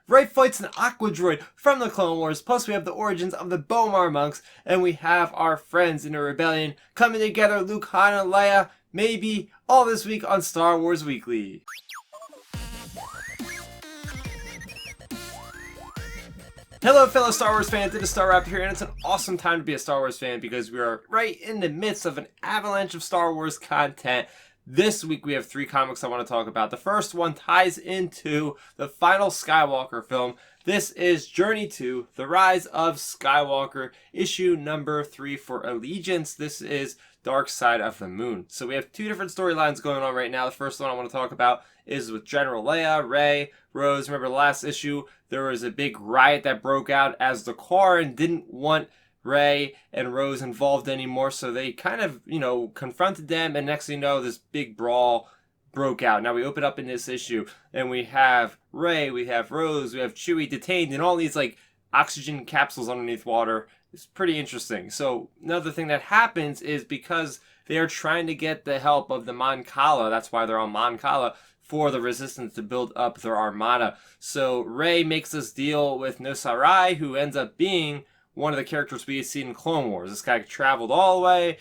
Rey fights an Aqua Droid from the Clone Wars, plus we have the origins of the Bomar monks, and we have our friends in a rebellion coming together, Luke, Han, and Leia, maybe all this week on Star Wars Weekly. Hello fellow Star Wars fans, it is Starrapter here, and it's an awesome time to be a Star Wars fan because we are right in the midst of an avalanche of Star Wars content. This week we have 3 comics I want to talk about. The first one ties into the final Skywalker film. This is Journey to The Rise of Skywalker, issue number 3 for Allegiance. This is Dark Side of the Moon. So we have 2 different storylines going on right now. The first one I want to talk about is with General Leia, Rey, Rose. Remember the last issue, there was a big riot that broke out as the Quarren didn't want Rey and Rose involved anymore, so they kind of, confronted them, and next thing you know, this big brawl broke out. Now we open up in this issue, and we have Rey, we have Rose, we have Chewie detained in all these, oxygen capsules underneath water. It's pretty interesting. So another thing that happens is because they are trying to get the help of the Mon Cala, that's why they're on Mon Cala, for the Resistance to build up their armada. So Rey makes this deal with Nosarai, who ends up being one of the characters we see in Clone Wars. This guy traveled all the way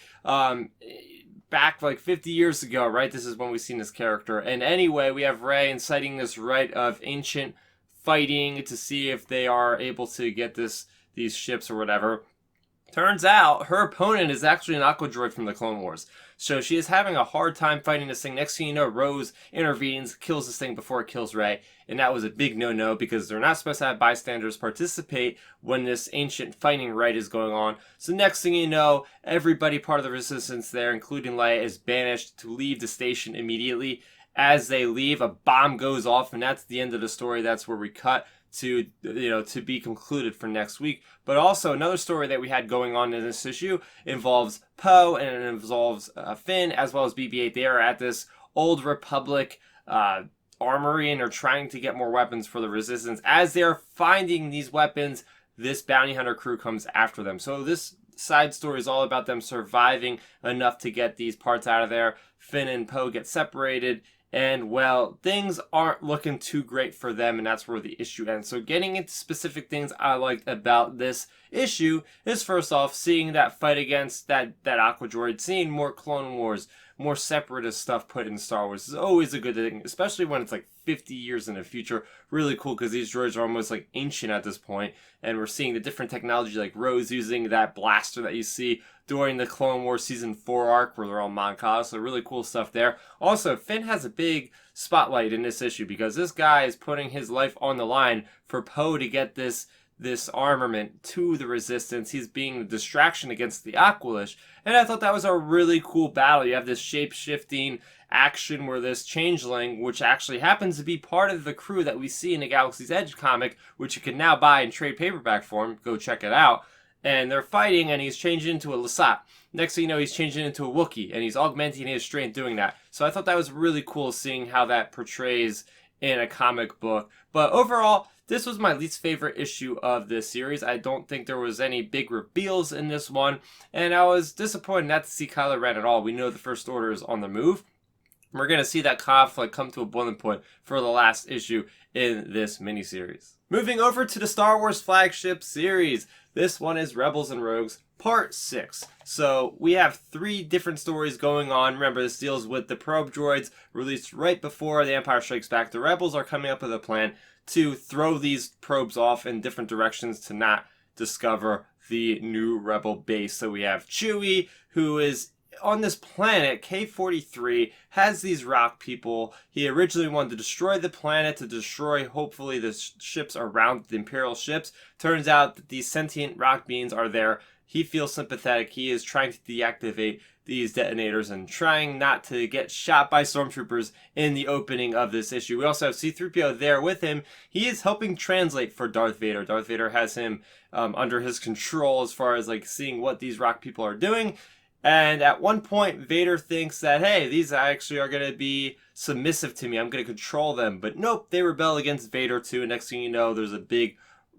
back 50 years ago, right? This is when we've seen this character. And anyway, we have Rey inciting this rite of ancient fighting to see if they are able to get these ships or whatever. Turns out her opponent is actually an Aqua Droid from the Clone Wars. So she is having a hard time fighting this thing. Next thing you know, Rose intervenes, kills this thing before it kills Rey. And that was a big no-no because they're not supposed to have bystanders participate when this ancient fighting rite is going on. So next thing you know, everybody part of the Resistance there, including Leia, is banished to leave the station immediately. As they leave, a bomb goes off, and that's the end of the story. That's where we cut to be concluded for next week. But also another story that we had going on in this issue involves Poe, and it involves Finn as well as BB-8. They are at this old Republic armory, and are trying to get more weapons for the Resistance. As they're finding these weapons, this bounty hunter crew comes after them. So this side story is all about them surviving enough to get these parts out of there. Finn and Poe get separated, and, well, things aren't looking too great for them, and that's where the issue ends. So getting into specific things I liked about this issue is, first off, seeing that fight against that Aqua Droid, seeing more Clone Wars, more Separatist stuff put in Star Wars is always a good thing, especially when it's 50 years in the future. Really cool because these droids are almost ancient at this point, and we're seeing the different technology, like Rose using that blaster that you see during the Clone Wars Season 4 arc where they're on Mon Cala, so really cool stuff there. Also, Finn has a big spotlight in this issue because this guy is putting his life on the line for Poe to get this armament to the Resistance. He's being a distraction against the Aqualish, and I thought that was a really cool battle. You have this shape-shifting action where this changeling, which actually happens to be part of the crew that we see in the Galaxy's Edge comic, which you can now buy in trade paperback form, go check it out, and they're fighting, and he's changing into a Lasat. Next thing you know, he's changing into a Wookiee, and he's augmenting his strength doing that. So I thought that was really cool seeing how that portrays in a comic book. But overall, this was my least favorite issue of this series. I don't think there was any big reveals in this one, and I was disappointed not to see Kylo Ren at all. We know the First Order is on the move. We're going to see that conflict come to a boiling point for the last issue in this miniseries. Moving over to the Star Wars flagship series. This one is Rebels and Rogues, Part 6. So we have 3 different stories going on. Remember, this deals with the probe droids released right before The Empire Strikes Back. The Rebels are coming up with a plan to throw these probes off in different directions to not discover the new Rebel base. So we have Chewie, who is on this planet, K-43, has these rock people. He originally wanted to destroy the planet, to destroy, hopefully, the ships around the Imperial ships. Turns out that these sentient rock beings are there. He feels sympathetic. He is trying to deactivate these detonators and trying not to get shot by stormtroopers in the opening of this issue. We also have C-3PO there with him. He is helping translate for Darth Vader. Darth Vader has him under his control as far as seeing what these rock people are doing. And at one point, Vader thinks that, hey, these actually are going to be submissive to me. I'm going to control them. But nope, they rebel against Vader too. And next thing you know, there's a big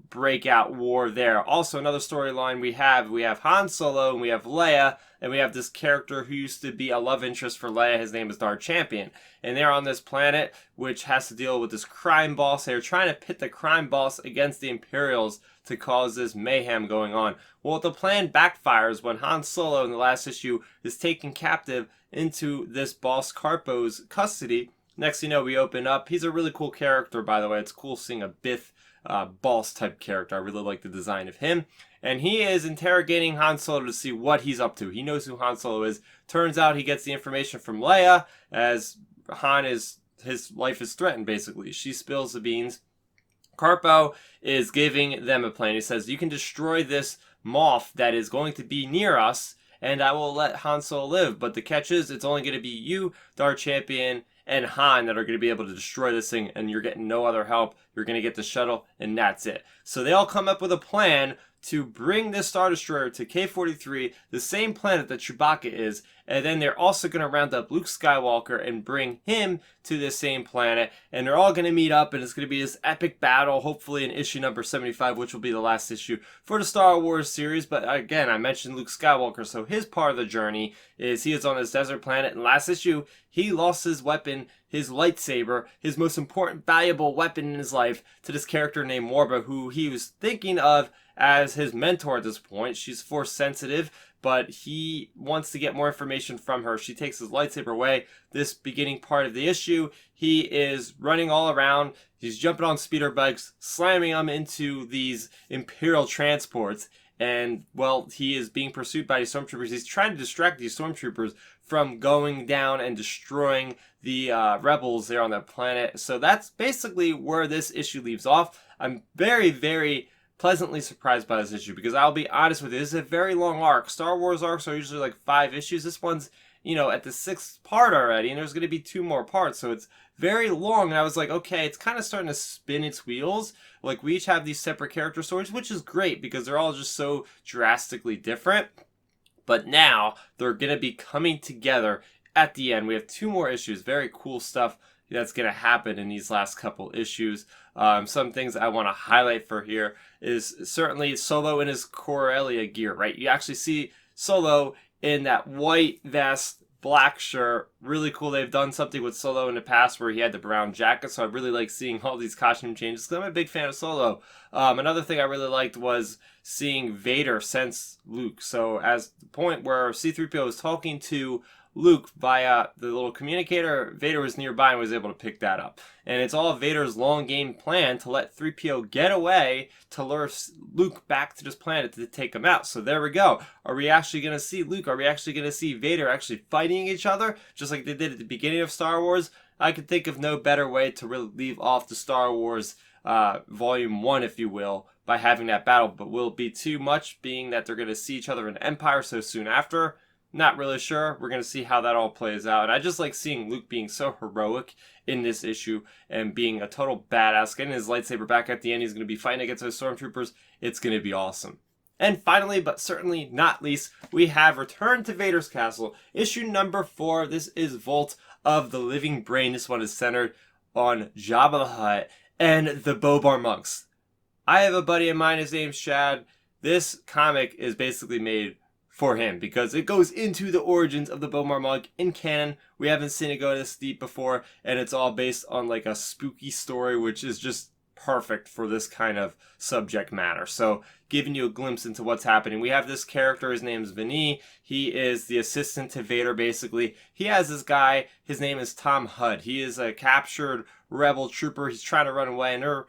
breakout war there. Also, another storyline we have Han Solo and we have Leia, and we have this character who used to be a love interest for Leia. His name is Darth Champion, and they're on this planet which has to deal with this crime boss. They're trying to pit the crime boss against the Imperials to cause this mayhem going on. Well, the plan backfires when Han Solo in the last issue is taken captive into this boss Carpo's custody. Next thing you know, we open up. He's a really cool character, by the way. It's cool seeing a Biff boss type character. I really like the design of him. And he is interrogating Han Solo to see what he's up to. He knows who Han Solo is. Turns out he gets the information from Leia, as his life is threatened, basically. She spills the beans. Carpo is giving them a plan. He says, you can destroy this moth that is going to be near us, and I will let Han Solo live. But the catch is, it's only going to be you, Darth Champion, and Han that are going to be able to destroy this thing, and you're getting no other help. You're going to get the shuttle, and that's it. So they all come up with a plan to bring this Star Destroyer to K-43, the same planet that Chewbacca is, and then they're also going to round up Luke Skywalker and bring him to the same planet, and they're all going to meet up, and it's going to be this epic battle, hopefully in issue number 75, which will be the last issue for the Star Wars series. But again, I mentioned Luke Skywalker, so his part of the journey is he is on this desert planet, and last issue, he lost his weapon, his lightsaber, his most important, valuable weapon in his life, to this character named Morba, who he was thinking of as his mentor at this point. She's force sensitive, but he wants to get more information from her. She takes his lightsaber away. This beginning part of the issue, he is running all around. He's jumping on speeder bikes, slamming them into these Imperial transports. And, well, he is being pursued by these stormtroopers. He's trying to distract these stormtroopers from going down and destroying the rebels there on that planet. So that's basically where this issue leaves off. I'm very, very pleasantly surprised by this issue, because I'll be honest with you, this is a very long arc. Star Wars arcs are usually like 5 issues. This one's, at the 6th part already, and there's going to be 2 more parts, so it's very long. And I was like, okay, it's kind of starting to spin its wheels. Like, we each have these separate character stories, which is great because they're all just so drastically different. But now they're going to be coming together at the end. We have 2 more issues. Very cool stuff that's going to happen in these last couple issues. Some things I want to highlight for here is certainly Solo in his Corellia gear, right? You actually see Solo in that white vest, black shirt. Really cool. They've done something with Solo in the past where he had the brown jacket, so I really like seeing all these costume changes because I'm a big fan of Solo. Another thing I really liked was seeing Vader sense Luke. So as the point where C-3PO is talking to Luke via the little communicator, Vader was nearby and was able to pick that up. And it's all Vader's long game plan to let 3PO get away to lure Luke back to this planet to take him out. So there we go. Are we actually going to see Luke? Are we actually going to see Vader actually fighting each other just like they did at the beginning of Star Wars? I could think of no better way to really leave off the Star Wars Volume 1, if you will, by having that battle. But will it be too much, being that they're going to see each other in Empire so soon after? Not really sure. We're going to see how that all plays out. And I just like seeing Luke being so heroic in this issue and being a total badass. Getting his lightsaber back at the end. He's going to be fighting against those stormtroopers. It's going to be awesome. And finally, but certainly not least, we have Return to Vader's Castle, issue number 4. This is Vault of the Living Brain. This one is centered on Jabba the Hutt and the Bobar monks. I have a buddy of mine. His name's Shad. This comic is basically made for him because it goes into the origins of the Bobar monk in canon. We haven't seen it go this deep before, and it's all based on like a spooky story, which is just perfect for this kind of subject matter. So giving you a glimpse into what's happening. We have this character, his name's Vinny. He is the assistant to Vader, basically. He has this guy, his name is Tom Hudd. He is a captured rebel trooper. He's trying to run away, and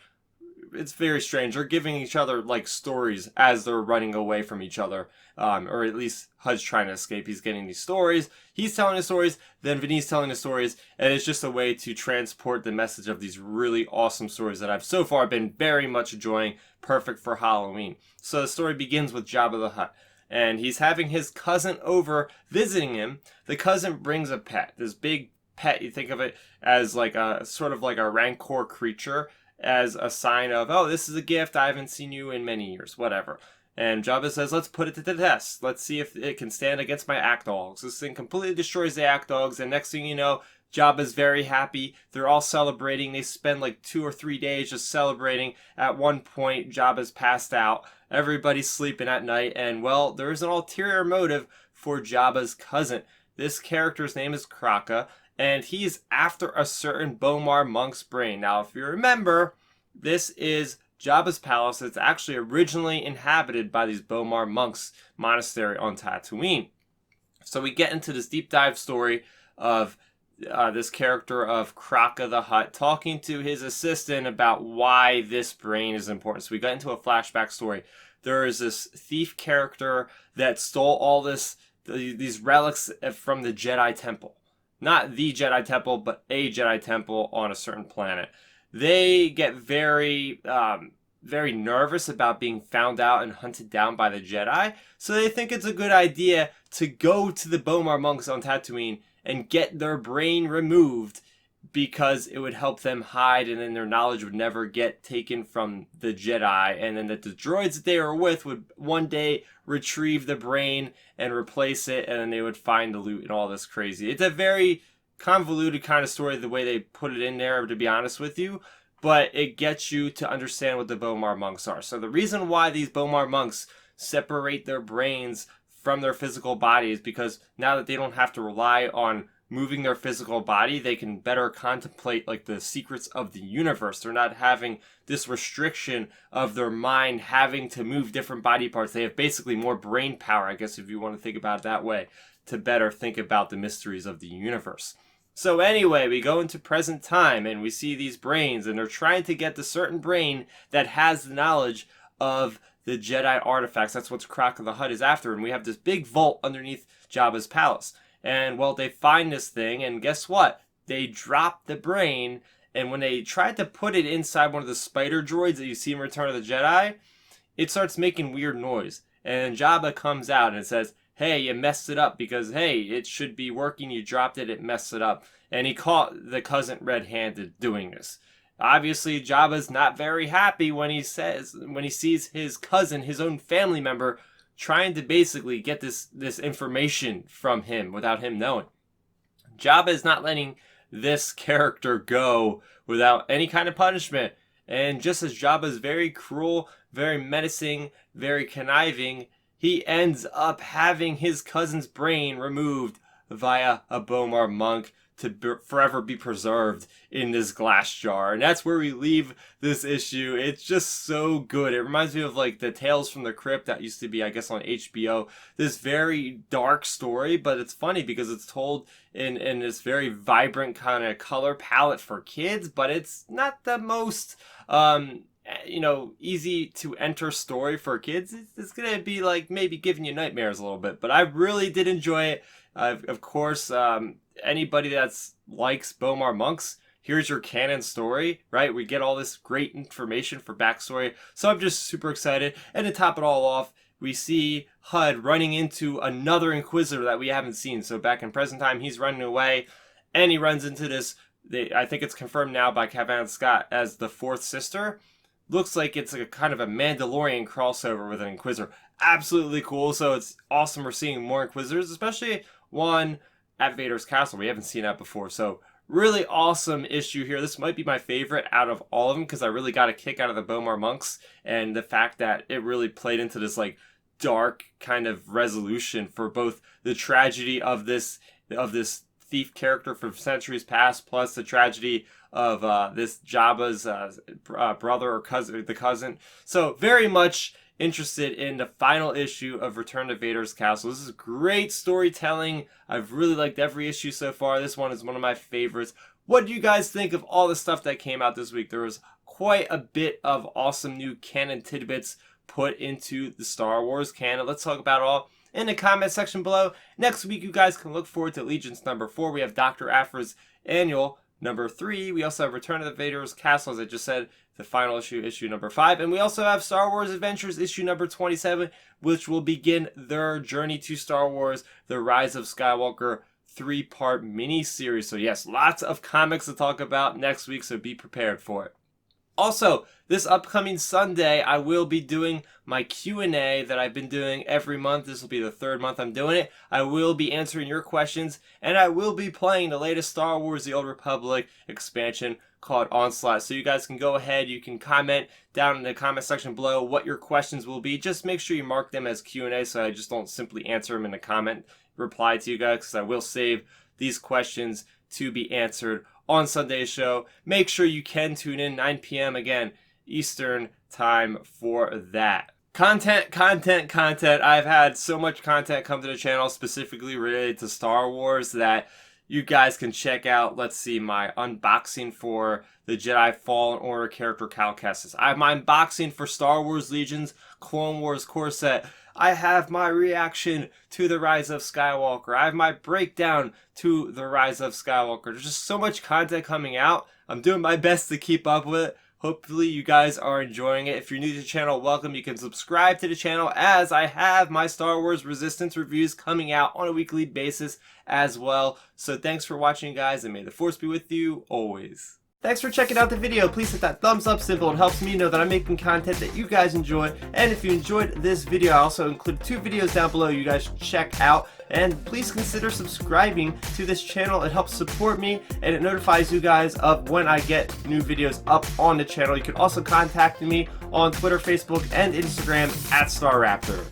it's very strange. They're giving each other like stories as they're running away from each other. Or at least Hud's trying to escape. He's getting these stories. He's telling the stories, then Vinny's telling the stories, and it's just a way to transport the message of these really awesome stories that I've so far been very much enjoying. Perfect for Halloween. So the story begins with Jabba the Hutt, and he's having his cousin over visiting him. The cousin brings a pet. This big pet, you think of it as like a sort of like a rancor creature, as a sign of, oh, this is a gift. I haven't seen you in many years, whatever. And Jabba says, let's put it to the test. Let's see if it can stand against my Act Dogs. This thing completely destroys the Act Dogs, and next thing you know, Jabba's very happy. They're all celebrating. They spend like 2 or 3 days just celebrating. At one point, Jabba's passed out. Everybody's sleeping at night. And, well, there's an ulterior motive for Jabba's cousin. This character's name is Kraka, and he's after a certain Bomar monk's brain. Now, if you remember, this is Jabba's palace. It's actually originally inhabited by these Bomar monks' monastery on Tatooine. So we get into this deep dive story of this character of Kraka the Hutt talking to his assistant about why this brain is important. So we got into a flashback story. There is this thief character that stole all these relics from the Jedi Temple. Not the Jedi Temple, but a Jedi Temple on a certain planet. They get very nervous about being found out and hunted down by the Jedi. So they think it's a good idea to go to the Bomar monks on Tatooine and get their brain removed, because it would help them hide, and then their knowledge would never get taken from the Jedi, and then that the droids that they were with would one day retrieve the brain and replace it, and then they would find the loot and all this crazy. It's a very convoluted kind of story the way they put it in there, to be honest with you, but it gets you to understand what the Bomar monks are. So the reason why these Bomar monks separate their brains from their physical body is because now that they don't have to rely on moving their physical body, they can better contemplate like the secrets of the universe. They're not having this restriction of their mind having to move different body parts. They have basically more brain power, I guess, if you want to think about it that way, to better think about the mysteries of the universe. So anyway, we go into present time and we see these brains, and they're trying to get the certain brain that has the knowledge of the Jedi artifacts. That's what Kraka the Hutt is after, and we have this big vault underneath Jabba's palace. And, well, they find this thing, and guess what? They drop the brain, and when they tried to put it inside one of the spider droids that you see in Return of the Jedi, it starts making weird noise. And Jabba comes out and says, hey, you messed it up because, hey, it should be working. You dropped it, it messed it up. And he caught the cousin red-handed doing this. Obviously, Jabba's not very happy when he sees his cousin, his own family member, trying to basically get this information from him without him knowing. Jabba is not letting this character go without any kind of punishment. And just as Jabba is very cruel, very menacing, very conniving, he ends up having his cousin's brain removed via a Bomar monk to forever be preserved in this glass jar. And that's where we leave this issue. It's just so good. It reminds me of like the Tales from the Crypt that used to be, I guess, on HBO. This very dark story, but it's funny because it's told in this very vibrant kind of color palette for kids, but it's not the most easy to enter story for kids. It's gonna be like maybe giving you nightmares a little bit, but I really did enjoy it. Of course, anybody that likes Bomar monks, here's your canon story, right? We get all this great information for backstory, so I'm just super excited. And to top it all off, we see Hud running into another Inquisitor that we haven't seen. So back in present time, he's running away, and he runs into this, I think it's confirmed now by Kevin Scott as the fourth sister. Looks like it's a kind of a Mandalorian crossover with an Inquisitor. Absolutely cool. So it's awesome we're seeing more Inquisitors, especially one at Vader's castle. We haven't seen that before. So really awesome issue here. This might be my favorite out of all of them because I really got a kick out of the Bomar monks and the fact that it really played into this like dark kind of resolution for both the tragedy of this thief character from centuries past, plus the tragedy of this Jabba's brother or cousin, the cousin. So very much interested in the final issue of Return to Vader's Castle. This is great storytelling. I've really liked every issue so far. This one is one of my favorites. What do you guys think of all the stuff that came out this week? There was quite a bit of awesome new canon tidbits put into the Star Wars canon. Let's talk about it all in the comment section below. Next week, you guys can look forward to Allegiance number 4. We have Dr. Aphra's annual number 3. We also have Return to the Vader's Castle, as I just said, the final issue number 5. And we also have Star Wars Adventures issue number 27, which will begin their journey to Star Wars, The Rise of Skywalker 3-part mini-series. So yes, lots of comics to talk about next week, so be prepared for it. Also, this upcoming Sunday, I will be doing my Q&A that I've been doing every month. This will be the third month I'm doing it. I will be answering your questions, and I will be playing the latest Star Wars The Old Republic expansion called Onslaught. So you guys can go ahead, you can comment down in the comment section below what your questions will be. Just make sure you mark them as Q&A so I just don't simply answer them in the comment reply to you guys, because I will save these questions to be answered on Sunday's show. Make sure you can tune in 9 p.m. again, Eastern time for that. Content. I've had so much content come to the channel specifically related to Star Wars that you guys can check out. Let's see, my unboxing for the Jedi Fallen Order character Cal Kestis. I have my unboxing for Star Wars Legions Clone Wars core set. I have my reaction to The Rise of Skywalker. I have my breakdown to The Rise of Skywalker. There's just so much content coming out. I'm doing my best to keep up with it. Hopefully you guys are enjoying it. If you're new to the channel, welcome. You can subscribe to the channel, as I have my Star Wars Resistance reviews coming out on a weekly basis as well. So thanks for watching, guys, and may the Force be with you always. Thanks for checking out the video. Please hit that thumbs up symbol. It helps me know that I'm making content that you guys enjoy. And if you enjoyed this video, I also include 2 videos down below you guys should check out. And please consider subscribing to this channel. It helps support me, and it notifies you guys of when I get new videos up on the channel. You can also contact me on Twitter, Facebook, and Instagram at Starrapter.